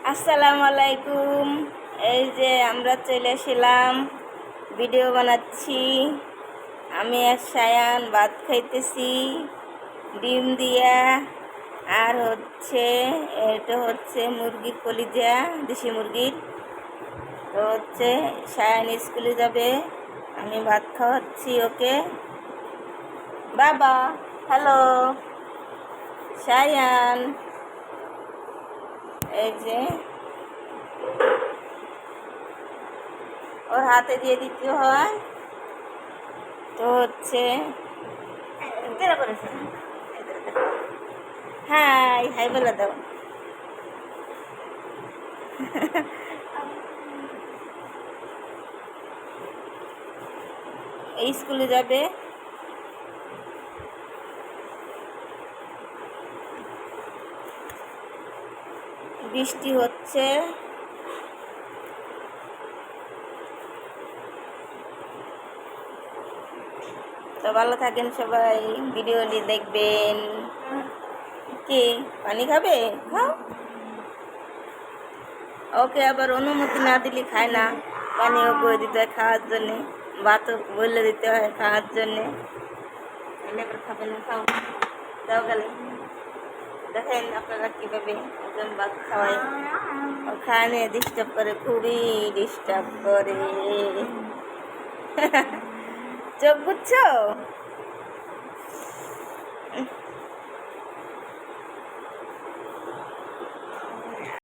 আসসালামু আলাইকুম। এই যে আমরা চলে এসেলাম, ভিডিও বানাচ্ছি। আমি আর সায়ান ভাত খাইতেছি ডিম দিয়া। আর এটা হচ্ছে মুরগির কলিজা, দেশি মুরগির। তো সায়ান স্কুলে যাবে, আমি ভাত খাওয়াচ্ছি ওকে। বাবা, হ্যালো সায়ান। এই যে ওর হাতে দিয়ে দিতে হয়। তো হাই হাই বলে দাও। এই স্কুলে যাবে। বৃষ্টি হচ্ছে। তো ভালো থাকেন সবাই, ভিডিওটি দেখবেন। কি পানি খাবে? খাও। ওকে আবার অনুমতি না দিলে খায় না। পানিও বই দিতে হয় খাওয়ার জন্যে, ভাতও বললে দিতে হয় খাওয়ার জন্যে। এবার খাবে না, খাও। দাও গেলে দেখেন আপনারা কীভাবে একজন ভাত খাওয়ায়। ওখানে ডিস্টার্ব করে, খুবই ডিস্টার্ব করে। চোখ বুঝছো?